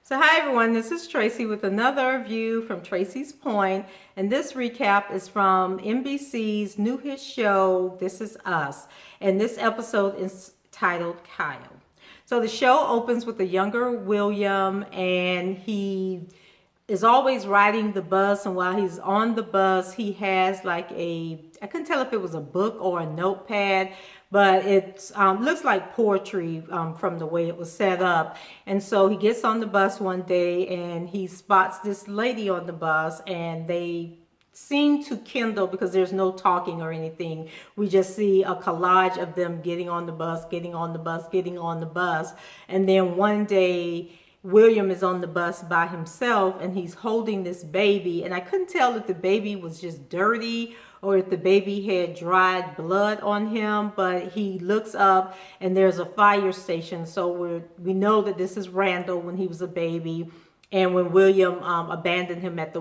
So hi everyone, this is Tracy with another view from Tracy's Point, and this recap is from NBC's new hit show, This Is Us, and this episode is titled Kyle. So the show opens with a younger William, and he is always riding the bus, and while he's on the bus he has like I couldn't tell if it was a book or a notepad, but it looks like poetry from the way it was set up. And so he gets on the bus one day and he spots this lady on the bus, and they seem to kindle because there's no talking or anything. We just see a collage of them getting on the bus, getting on the bus, getting on the bus. And then one day William is on the bus by himself and he's holding this baby, and I couldn't tell if the baby was just dirty or if the baby had dried blood on him, but he looks up and there's a fire station. So we know that this is Randall when he was a baby, and when William abandoned him at the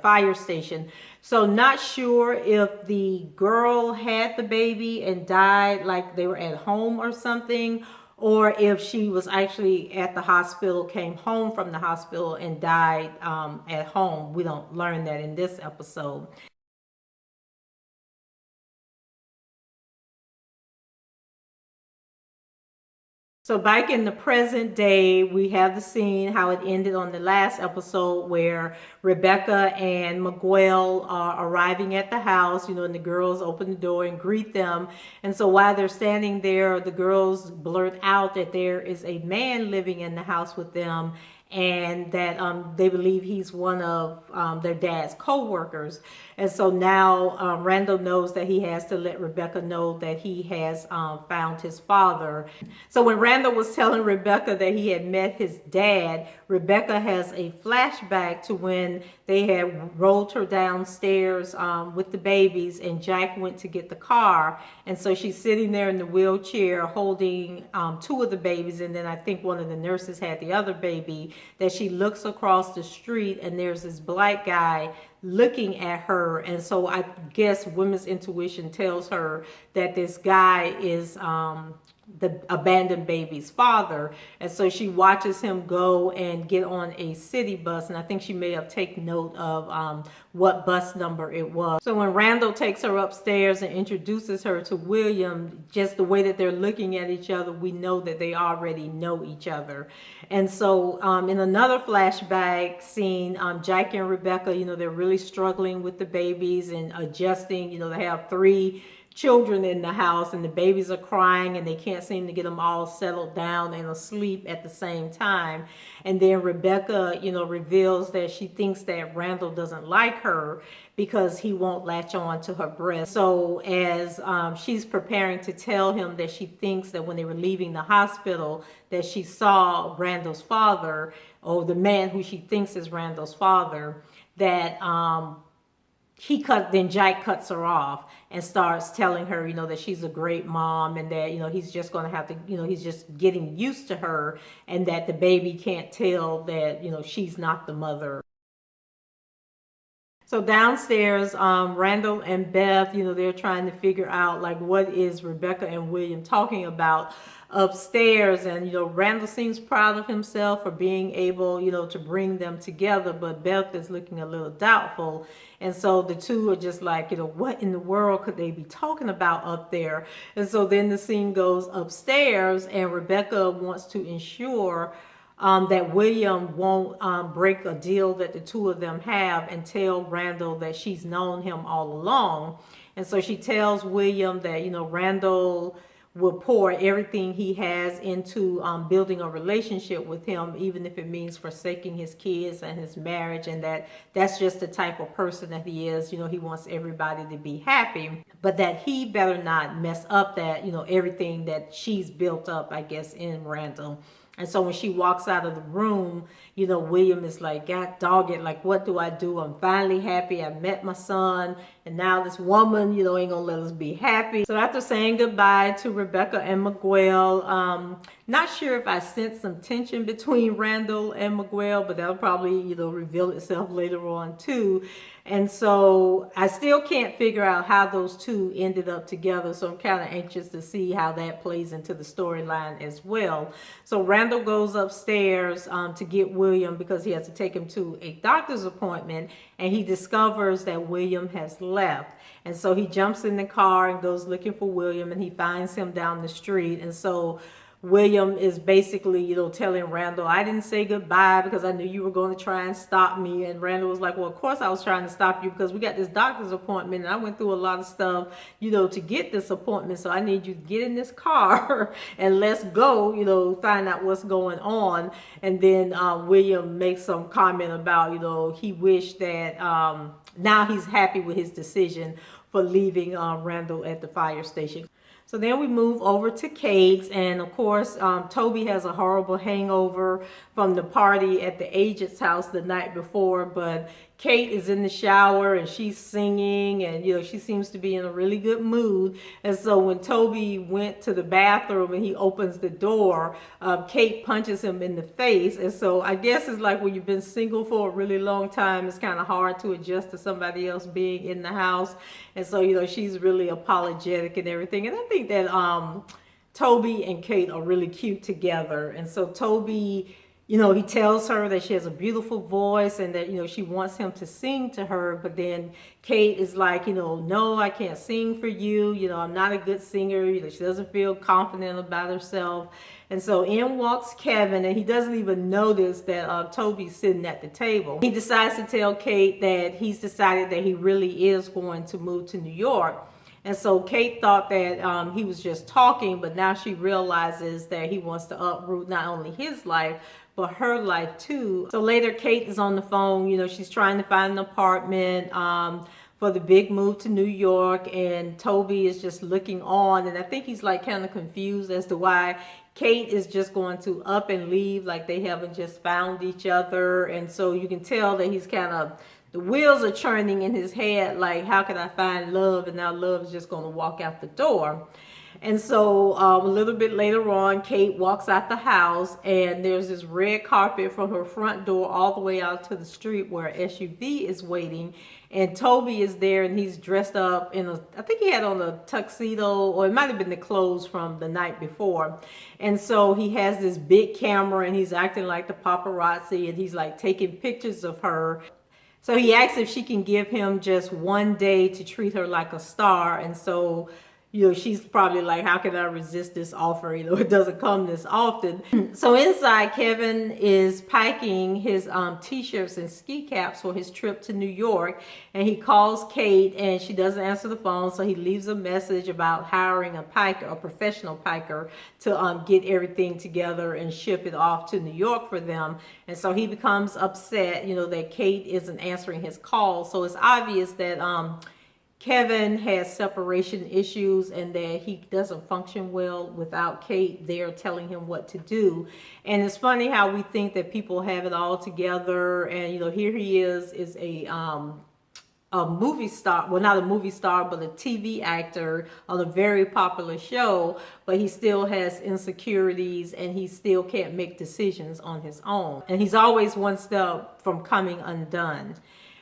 fire station. So not sure if the girl had the baby and died like they were at home or something, or if she was actually at the hospital, came home from the hospital and died at home. We don't learn that in this episode. So back in the present day, we have the scene how it ended on the last episode, where Rebecca and Miguel are arriving at the house, and the girls open the door and greet them. And so while they're standing there, the girls blurt out that there is a man living in the house with them, and that they believe he's one of their dad's co-workers. And so now Randall knows that he has to let Rebecca know that he has found his father. So when Randall was telling Rebecca that he had met his dad, Rebecca has a flashback to when they had rolled her downstairs with the babies, and Jack went to get the car. And so she's sitting there in the wheelchair holding two of the babies, and then I think one of the nurses had the other baby, that she looks across the street and there's this black guy looking at her. And so I guess women's intuition tells her that this guy is the abandoned baby's father. And so she watches him go and get on a city bus, and I think she may have taken note of what bus number it was. So when Randall takes her upstairs and introduces her to William, just the way that they're looking at each other, we know that they already know each other. And so in another flashback scene, Jack and Rebecca, they're really struggling with the babies and adjusting. They have three children in the house, and the babies are crying and they can't seem to get them all settled down and asleep at the same time. And then Rebecca reveals that she thinks that Randall doesn't like her because he won't latch on to her breast. So as she's preparing to tell him that she thinks that when they were leaving the hospital that she saw Randall's father, or the man who she thinks is Randall's father, that then Jack cuts her off and starts telling her, that she's a great mom, and that, he's just going to have to, he's just getting used to her, and that the baby can't tell that, she's not the mother. So downstairs, Randall and Beth, they're trying to figure out like what is Rebecca and William talking about upstairs. And, Randall seems proud of himself for being able, to bring them together, but Beth is looking a little doubtful. And so the two are just like, what in the world could they be talking about up there? And so then the scene goes upstairs, and Rebecca wants to ensure that William won't break a deal that the two of them have and tell Randall that she's known him all along. And so she tells William that, Randall will pour everything he has into building a relationship with him, even if it means forsaking his kids and his marriage, and that's just the type of person that he is. He wants everybody to be happy, but that he better not mess up that, everything that she's built up, I guess, in Randall. And so when she walks out of the room, William is like, God dog it, like, what do I do? I'm finally happy. I met my son. and now this woman, ain't gonna let us be happy. So after saying goodbye to Rebecca and Miguel, not sure if I sense some tension between Randall and Miguel, but that'll probably, reveal itself later on too. And so I still can't figure out how those two ended up together. So I'm kind of anxious to see how that plays into the storyline as well. So Randall goes upstairs to get William because he has to take him to a doctor's appointment, and he discovers that William has left. And so he jumps in the car and goes looking for William, and he finds him down the street. And so William is basically, telling Randall, I didn't say goodbye because I knew you were going to try and stop me. And Randall was like, well, of course I was trying to stop you because we got this doctor's appointment and I went through a lot of stuff, to get this appointment. So I need you to get in this car and let's go, find out what's going on. And then William makes some comment about, he wished that now he's happy with his decision for leaving Randall at the fire station. So then we move over to Kate's, and of course, Toby has a horrible hangover from the party at the agent's house the night before, but Kate is in the shower and she's singing, and she seems to be in a really good mood. And so when Toby went to the bathroom and he opens the door, Kate punches him in the face. And so I guess it's like when you've been single for a really long time, it's kind of hard to adjust to somebody else being in the house. And so she's really apologetic and everything. And I think that Toby and Kate are really cute together. And so Toby, he tells her that she has a beautiful voice and that, she wants him to sing to her. But then Kate is like, no, I can't sing for you. I'm not a good singer. She doesn't feel confident about herself. And so in walks Kevin, and he doesn't even notice that Toby's sitting at the table. He decides to tell Kate that he's decided that he really is going to move to New York. And so Kate thought that he was just talking, but now she realizes that he wants to uproot not only his life, but her life too. So later Kate is on the phone, she's trying to find an apartment for the big move to New York, and Toby is just looking on, and I think he's like kind of confused as to why Kate is just going to up and leave, like they haven't just found each other. And so you can tell that he's kind of, the wheels are churning in his head, like how can I find love, and now love is just going to walk out the door. And so a little bit later on, Kate walks out the house, and there's this red carpet from her front door all the way out to the street where an SUV is waiting. And Toby is there, and he's dressed up in I think he had on a tuxedo, or it might have been the clothes from the night before. And so he has this big camera, and he's acting like the paparazzi, and he's like taking pictures of her. So he asks if she can give him just one day to treat her like a star. And so she's probably like, how can I resist this offer? It doesn't come this often. So inside, Kevin is packing his t-shirts and ski caps for his trip to New York. And he calls Kate, and she doesn't answer the phone. So he leaves a message about hiring a piker, a professional piker, to get everything together and ship it off to New York for them. And so he becomes upset, that Kate isn't answering his call. So it's obvious that Kevin has separation issues and that he doesn't function well without Kate there telling him what to do. And it's funny how we think that people have it all together, and here he is a movie star, well, not a movie star, but a TV actor on a very popular show, but he still has insecurities and he still can't make decisions on his own. And he's always one step from coming undone.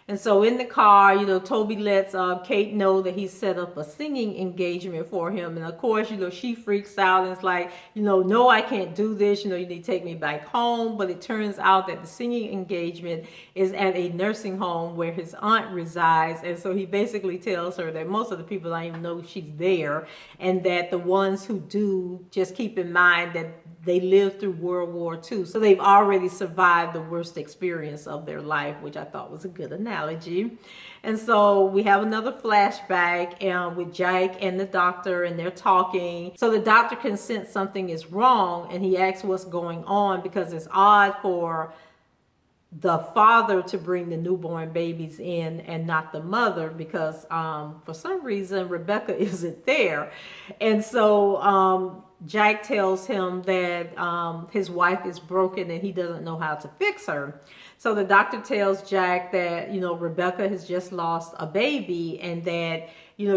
And so in the car, Toby lets Kate know that he set up a singing engagement for him. And of course, she freaks out and it's like, no, I can't do this. You need to take me back home. But it turns out that the singing engagement is at a nursing home where his aunt resides. And so he basically tells her that most of the people don't even know she's there. And that the ones who do, just keep in mind that they lived through World War II. So they've already survived the worst experience of their life, which I thought was a good analogy. And so we have another flashback with Jake and the doctor, and they're talking. So the doctor can sense something is wrong, and he asks what's going on because it's odd for the father to bring the newborn babies in and not the mother, because for some reason Rebecca isn't there. And so Jack tells him that his wife is broken and he doesn't know how to fix her. So the doctor tells Jack that, Rebecca has just lost a baby and that,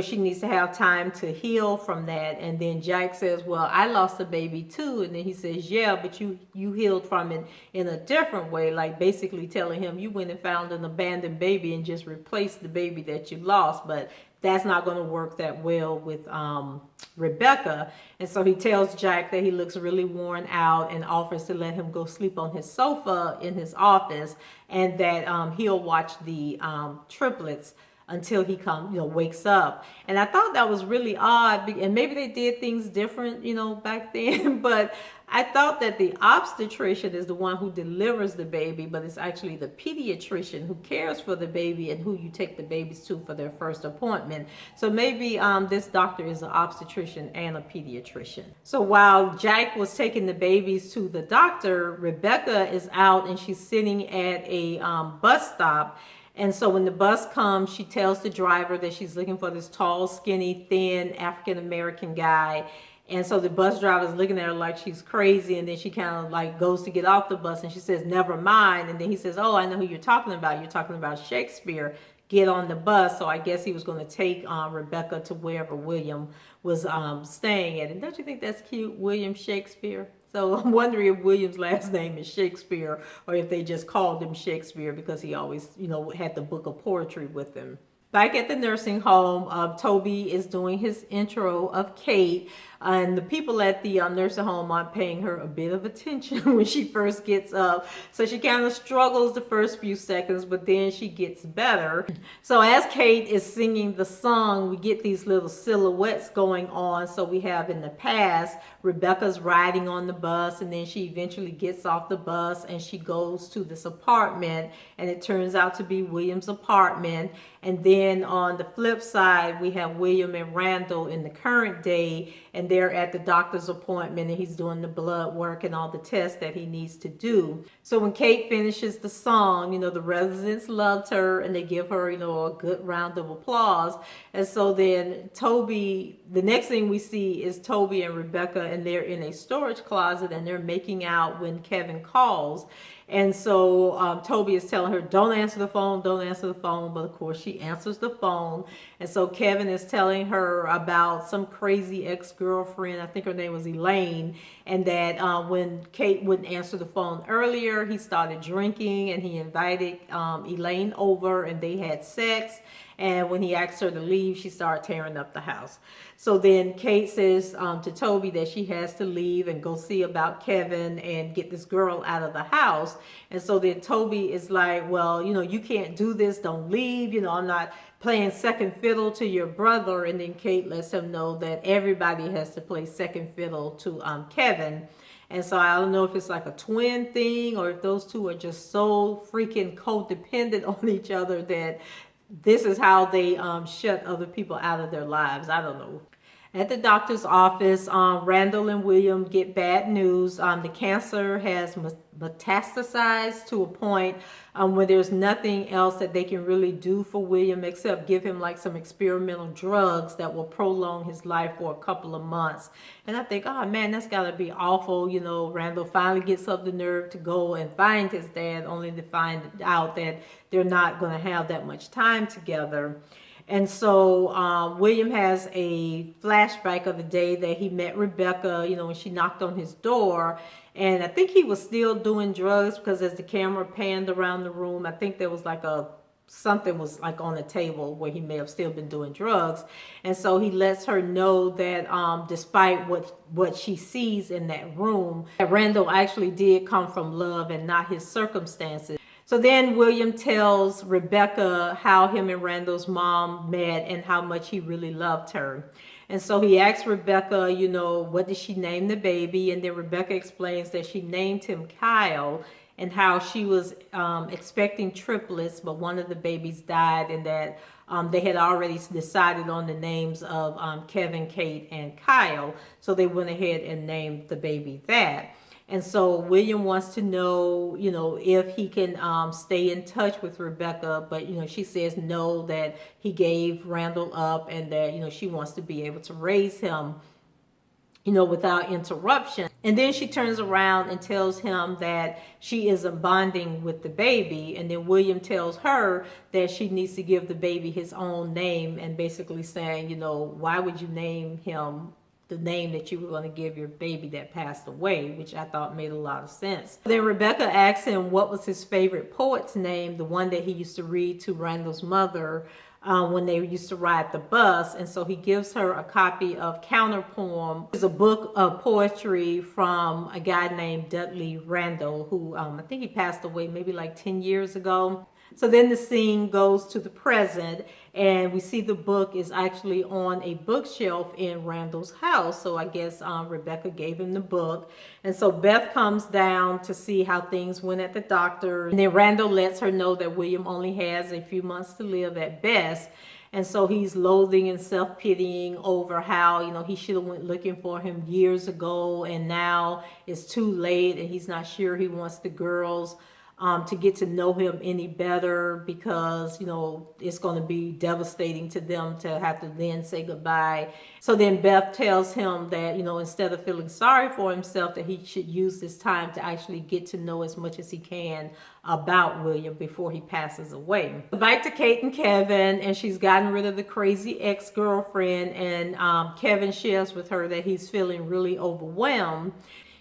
she needs to have time to heal from that. And then Jack says, well, I lost a baby too. And then he says, yeah, but you healed from it in a different way. Like basically telling him you went and found an abandoned baby and just replaced the baby that you lost. But that's not going to work that well with Rebecca. And so he tells Jack that he looks really worn out and offers to let him go sleep on his sofa in his office, and that he'll watch the triplets until he wakes up. And I thought that was really odd, and maybe they did things different, back then, but I thought that the obstetrician is the one who delivers the baby, but it's actually the pediatrician who cares for the baby and who you take the babies to for their first appointment. So maybe this doctor is an obstetrician and a pediatrician. So while Jack was taking the babies to the doctor, Rebecca is out and she's sitting at a bus stop. And so when the bus comes, she tells the driver that she's looking for this tall, skinny, thin African-American guy. And so the bus driver is looking at her like she's crazy. And then she kind of like goes to get off the bus and she says, never mind. And then he says, oh, I know who you're talking about. You're talking about Shakespeare. Get on the bus. So I guess he was going to take Rebecca to wherever William was staying at. And don't you think that's cute, William Shakespeare? So I'm wondering if William's last name is Shakespeare or if they just called him Shakespeare because he always, had the book of poetry with him. Back at the nursing home, Toby is doing his intro of Kate, and the people at the nursing home aren't paying her a bit of attention when she first gets up. So she kind of struggles the first few seconds, but then she gets better. So as Kate is singing the song, we get these little silhouettes going on. So we have in the past, Rebecca's riding on the bus, and then she eventually gets off the bus and she goes to this apartment, and it turns out to be William's apartment. And then on the flip side, we have William and Randall in the current day, and they're at the doctor's appointment and he's doing the blood work and all the tests that he needs to do. So when Kate finishes the song, the residents loved her and they give her, a good round of applause. And so then Toby, the next thing we see is Toby and Rebecca, and they're in a storage closet and they're making out when Kevin calls. And so Toby is telling her, don't answer the phone, don't answer the phone. But of course she answers the phone. And so Kevin is telling her about some crazy ex-girlfriend, I think her name was Elaine, and that when Kate wouldn't answer the phone earlier, he started drinking and he invited Elaine over and they had sex. And when he asked her to leave, she started tearing up the house. So then Kate says to Toby that she has to leave and go see about Kevin and get this girl out of the house. And so then Toby is like, well, you can't do this. Don't leave. I'm not playing second fiddle to your brother. And then Kate lets him know that everybody has to play second fiddle to Kevin. And so I don't know if it's like a twin thing or if those two are just so freaking codependent on each other that this is how they shut other people out of their lives. I don't know. At the doctor's office, Randall and William get bad news. The cancer has metastasized to a point where there's nothing else that they can really do for William except give him like some experimental drugs that will prolong his life for a couple of months. And I think, oh man, that's got to be awful. Randall finally gets up the nerve to go and find his dad, only to find out that they're not going to have that much time together. And so William has a flashback of the day that he met Rebecca, when she knocked on his door. And I think he was still doing drugs because as the camera panned around the room, I think there was like something was like on the table where he may have still been doing drugs. And so he lets her know that despite what she sees in that room, that Randall actually did come from love and not his circumstances. So then William tells Rebecca how him and Randall's mom met and how much he really loved her. And so he asks Rebecca, what did she name the baby? And then Rebecca explains that she named him Kyle and how she was expecting triplets, but one of the babies died, and that they had already decided on the names of Kevin, Kate, and Kyle. So they went ahead and named the baby that. And so William wants to know, if he can stay in touch with Rebecca, but, she says no, that he gave Randall up and that, she wants to be able to raise him, without interruption. And then she turns around and tells him that she isn't bonding with the baby. And then William tells her that she needs to give the baby his own name, and basically saying, why would you name him the name that you were going to give your baby that passed away, which I thought made a lot of sense. Then Rebecca asks him what was his favorite poet's name, the one that he used to read to Randall's mother when they used to ride the bus. And so he gives her a copy of Counterpoem. It's a book of poetry from a guy named Dudley Randall, who I think he passed away maybe like 10 years ago. So then the scene goes to the present, and we see the book is actually on a bookshelf in Randall's house. So I guess Rebecca gave him the book. And so Beth comes down to see how things went at the doctor. And then Randall lets her know that William only has a few months to live at best. And so he's loathing and self-pitying over how, he should have went looking for him years ago, and now it's too late, and he's not sure he wants the girls to get to know him any better, because it's going to be devastating to them to have to then say goodbye. So then Beth tells him that instead of feeling sorry for himself, that he should use this time to actually get to know as much as he can about William before he passes away. Back to Kate and Kevin, and she's gotten rid of the crazy ex-girlfriend, and Kevin shares with her that he's feeling really overwhelmed.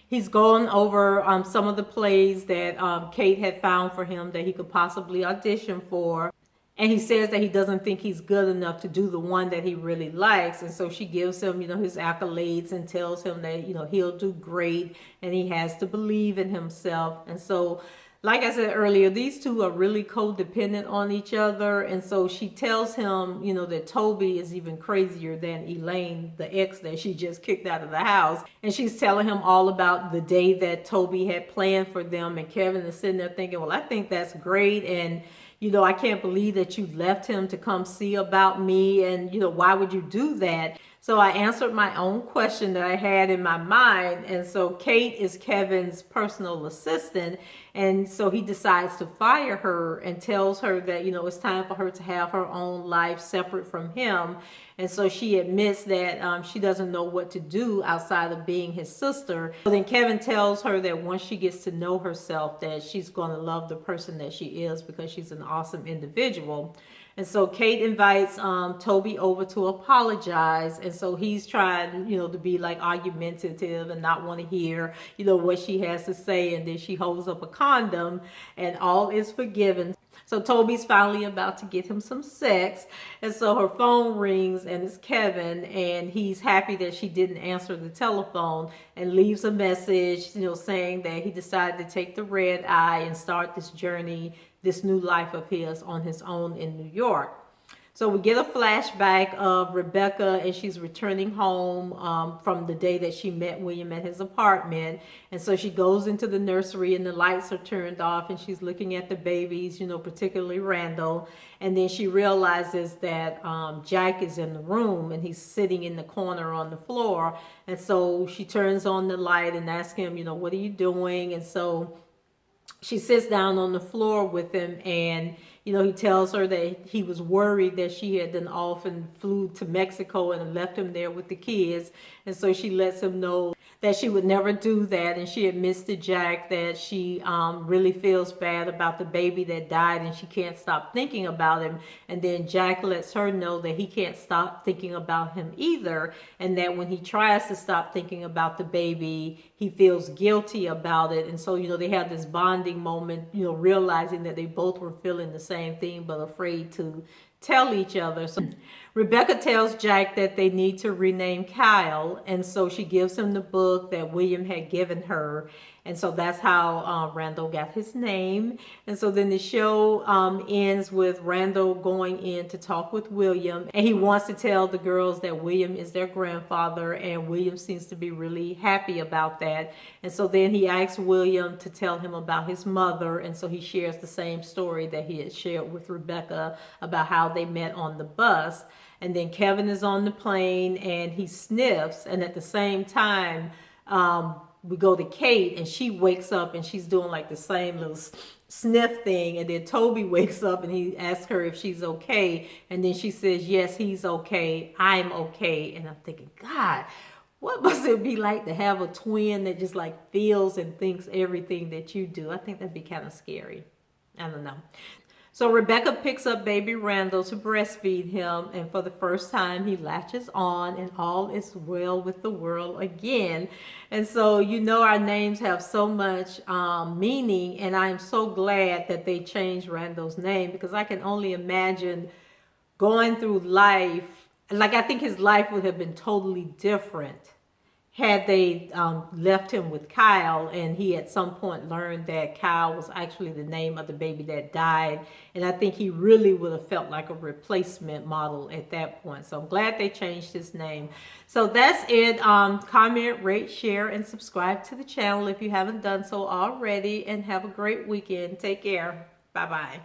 He's gone over some of the plays that Kate had found for him that he could possibly audition for. And he says that he doesn't think he's good enough to do the one that he really likes. And so she gives him, his accolades and tells him that, he'll do great, and he has to believe in himself. And so, like I said earlier, these two are really codependent on each other. And so she tells him, that Toby is even crazier than Elaine, the ex that she just kicked out of the house. And she's telling him all about the day that Toby had planned for them. And Kevin is sitting there thinking, well, I think that's great. And, I can't believe that you left him to come see about me. And, why would you do that? So I answered my own question that I had in my mind. And so Kate is Kevin's personal assistant. And so he decides to fire her and tells her that, it's time for her to have her own life separate from him. And so she admits that she doesn't know what to do outside of being his sister. So then Kevin tells her that once she gets to know herself, that she's going to love the person that she is, because she's an awesome individual. And so Kate invites Toby over to apologize. And so he's trying, to be like argumentative and not want to hear, what she has to say. And then she holds up a condom, and all is forgiven. So Toby's finally about to get him some sex. And so her phone rings, and it's Kevin, and he's happy that she didn't answer the telephone, and leaves a message, saying that he decided to take the red eye and start this journey, this new life of his on his own in New York. So we get a flashback of Rebecca, and she's returning home from the day that she met William at his apartment. And so she goes into the nursery, and the lights are turned off, and she's looking at the babies, particularly Randall. And then she realizes that Jack is in the room, and he's sitting in the corner on the floor. And so she turns on the light and asks him, what are you doing? And so she sits down on the floor with him, and he tells her that he was worried that she had then off and flew to Mexico and left him there with the kids. And so she lets him know that she would never do that. And she admits to Jack that she really feels bad about the baby that died, and she can't stop thinking about him. And then Jack lets her know that he can't stop thinking about him either, and that when he tries to stop thinking about the baby, he feels guilty about it. And so, they have this bonding moment, realizing that they both were feeling the same thing, but afraid to tell each other. So Rebecca tells Jack that they need to rename Kyle, and so she gives him the book that William had given her. And so that's how Randall got his name. And so then the show ends with Randall going in to talk with William, and he wants to tell the girls that William is their grandfather, and William seems to be really happy about that. And so then he asks William to tell him about his mother, and so he shares the same story that he had shared with Rebecca about how they met on the bus. And then Kevin is on the plane, and he sniffs, and at the same time, we go to Kate, and she wakes up, and she's doing like the same little sniff thing. And then Toby wakes up, and he asks her if she's okay. And then she says, yes, he's okay. I'm okay. And I'm thinking, God, What must it be like to have a twin that just like feels and thinks everything that you do? I think that'd be kind of scary. I don't know. So Rebecca picks up baby Randall to breastfeed him, and for the first time, he latches on, and all is well with the world again. And so, our names have so much meaning, and I'm so glad that they changed Randall's name because I can only imagine going through life. Like, I think his life would have been totally different had they left him with Kyle, and he at some point learned that Kyle was actually the name of the baby that died. And I think he really would have felt like a replacement model at that point. So I'm glad they changed his name. So that's it. Comment, rate, share, and subscribe to the channel if you haven't done so already. And have a great weekend. Take care. Bye-bye.